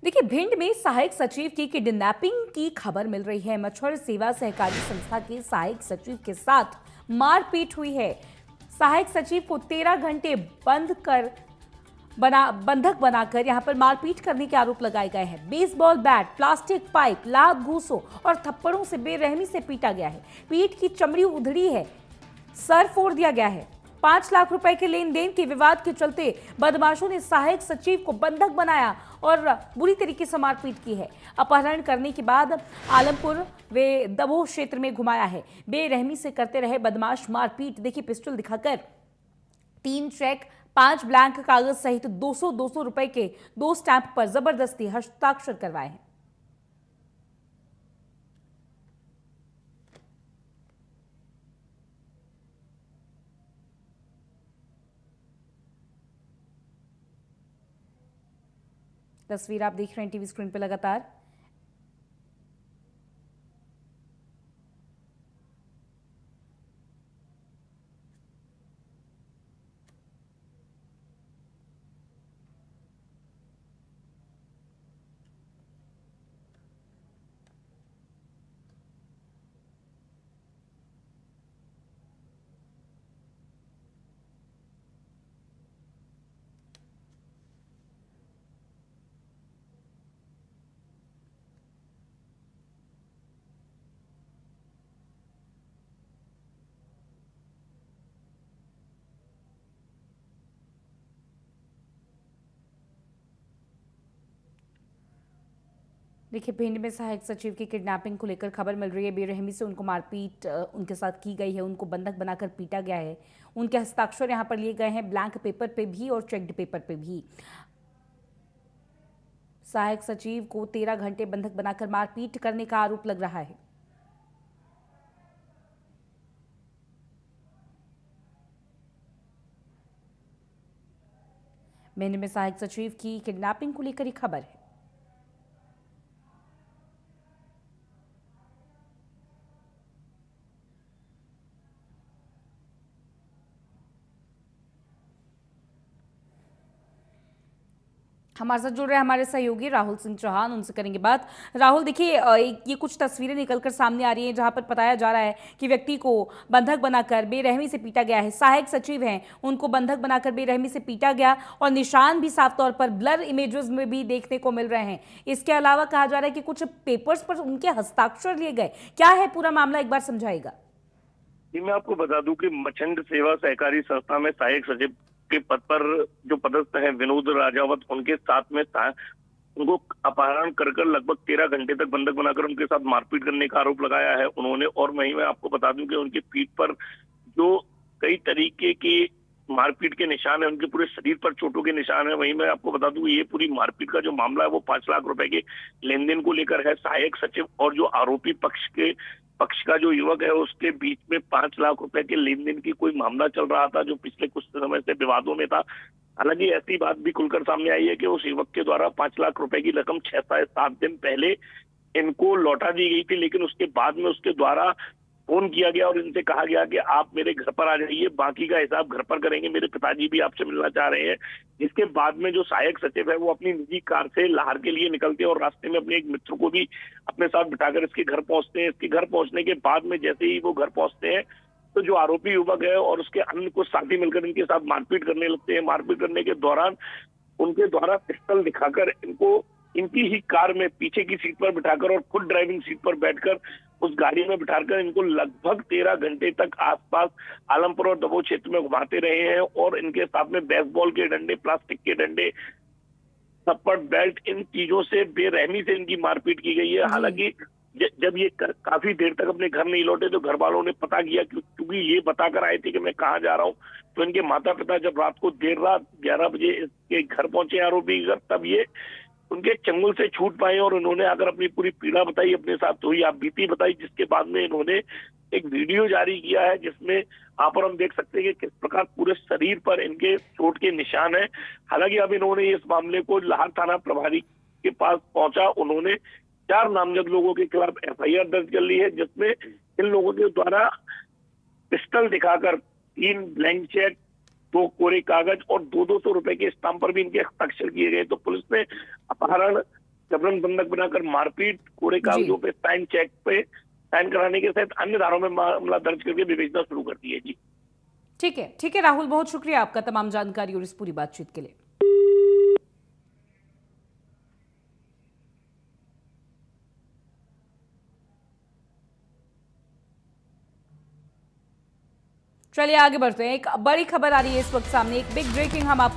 देखिए, भिंड में सहायक सचिव की किडनैपिंग की खबर मिल रही है। मच्छर सेवा सहकारी संस्था के सहायक सचिव के साथ मारपीट हुई है। सहायक सचिव को 13 घंटे बंधक बनाकर यहां पर मारपीट करने के आरोप लगाए गए हैं। बेसबॉल बैट, प्लास्टिक पाइप, लात घूंसों और थप्पड़ों से बेरहमी से पीटा गया है। पीठ की चमड़ी उधड़ी है, सर फोड़ दिया गया है। 5 लाख रुपए के लेन देन के विवाद के चलते बदमाशों ने सहायक सचिव को बंधक बनाया और बुरी तरीके से मारपीट की है। अपहरण करने के बाद आलमपुर वे दमोह क्षेत्र में घुमाया है। बेरहमी से करते रहे बदमाश मारपीट। देखिए, पिस्टल दिखाकर 3 चेक, 5 ब्लैंक कागज सहित 200-200 रुपए के 2 स्टैंप पर जबरदस्ती हस्ताक्षर करवाए हैं। तस्वीर आप देख रहे हैं टीवी स्क्रीन पर लगातार। देखिए, भिंड में सहायक सचिव की किडनैपिंग को लेकर खबर मिल रही है। बेरहमी से उनको मारपीट उनके साथ की गई है। उनको बंधक बनाकर पीटा गया है। उनके हस्ताक्षर यहां पर लिए गए हैं, ब्लैंक पेपर पे भी और चेक्ड पेपर पे भी। सहायक सचिव को 13 घंटे बंधक बनाकर मारपीट करने का आरोप लग रहा है। भिंड में सहायक सचिव की किडनैपिंग को लेकर ये खबर है। हमारे साथ जुड़ रहे हैं हमारे सहयोगी राहुल सिंह चौहान, उनसे करेंगे बात। राहुल, देखिए, ये कुछ तस्वीरें निकलकर सामने आ रही हैं जहां पर बताया जा रहा है कि व्यक्ति को बंधक बनाकर बेरहमी से पीटा गया है। सहायक सचिव हैं, उनको बंधक बनाकर बेरहमी से पीटा गया और निशान भी साफ तौर पर ब्लर इमेजेस में भी देखने को मिल रहे हैं। इसके अलावा कहा जा रहा है कि कुछ पेपर्स पर उनके हस्ताक्षर लिए गए। क्या है पूरा मामला, एक बार समझाइएगा। जी, मैं आपको बता दूं कि मच्छर सेवा सहकारी संस्था में सहायक सचिव के पद पर जो पदस्थ हैं विनोद राजावत, उनके साथ में उनको अपहरण कर लगभग 13 घंटे तक बंधक बनाकर उनके साथ मारपीट करने का आरोप लगाया है उन्होंने। और वहीं मैं आपको बता दूं कि उनकी पीठ पर जो कई तरीके के मारपीट के निशान है, उनके पूरे शरीर पर चोटों के निशान है। वहीं मैं आपको बता दूं ये पूरी मारपीट का जो मामला है वो 5 लाख रुपए के लेन देन को लेकर है। सहायक सचिव और जो आरोपी पक्ष का जो युवक है उसके बीच में 5 लाख रुपए के लेन देन की कोई मामला चल रहा था, जो पिछले कुछ समय से विवादों में था। हालांकि ऐसी बात भी खुलकर सामने आई है कि उस युवक के द्वारा 5 लाख रुपए की रकम 6 से 7 दिन पहले इनको लौटा दी गई थी, लेकिन उसके बाद में उसके द्वारा फोन किया गया और इनसे कहा गया कि आप मेरे घर पर आ जाइए, बाकी का हिसाब घर पर करेंगे, मेरे पिताजी भी आपसे मिलना चाह रहे हैं। जिसके बाद में जो सहायक सचिव है वो अपनी निजी कार से लाहौर के लिए निकलते हैं और रास्ते में अपने एक मित्र को भी अपने साथ बिठाकर इसके घर पहुंचते हैं। इसके घर पहुंचने के बाद में जैसे ही वो घर पहुंचते हैं तो जो आरोपी युवक है और उसके अन्य कुछ साथी मिलकर इनके साथ मारपीट करने लगते हैं। मारपीट करने के दौरान उनके द्वारा पिस्टल दिखाकर इनको इनकी ही कार में पीछे की सीट पर बिठाकर और खुद ड्राइविंग सीट पर बैठकर उस गाड़ी में बिठाकर इनको लगभग 13 घंटे तक आसपास आलमपुर और दमोह क्षेत्र में घुमाते रहे हैं। और इनके साथ में बेसबॉल के डंडे, प्लास्टिक के डंडे, थप्पड़, बेल्ट, इन चीजों से बेरहमी से इनकी मारपीट की गई है। हालांकि जब ये काफी देर तक अपने घर नहीं लौटे तो घर वालों ने पता किया, क्योंकि ये बताकर आए थे कि मैं कहाँ जा रहा हूँ। तो इनके माता पिता जब रात को देर रात 11 बजे इसके घर पहुंचे आरोपी घर, तब ये उनके चंगुल से छूट पाए और उन्होंने आकर अपनी पूरी पीड़ा बताई, अपने साथ हुई आप बीती बताई। जिसके बाद में इन्होंने एक वीडियो जारी किया है जिसमें यहाँ पर हम देख सकते हैं कि किस प्रकार पूरे शरीर पर इनके चोट के निशान है। हालांकि अब इन्होंने इस मामले को लाहौर थाना प्रभारी के पास पहुंचा, उन्होंने 4 नामजद लोगों के खिलाफ FIR दर्ज कर ली है, जिसमें इन लोगों के द्वारा पिस्टल दिखाकर 3 ब्लैंक चेक, 2 कोरे कागज और 200-200 रुपए के स्टाम्प पर भी इनके हस्ताक्षर किए गए। तो पुलिस ने अपहरण जबरन बंधक बनाकर मारपीट, कूड़े कागजों पे साइन, चेक पे साइन कराने के सहित अन्य धाराओं में मामला दर्ज करके विवेचना शुरू कर दी है जी। ठीक है राहुल, बहुत शुक्रिया आपका तमाम जानकारी और इस पूरी बातचीत के लिए। चलिए आगे बढ़ते हैं। एक बड़ी खबर आ रही है इस वक्त सामने, एक बिग ब्रेकिंग हम आपको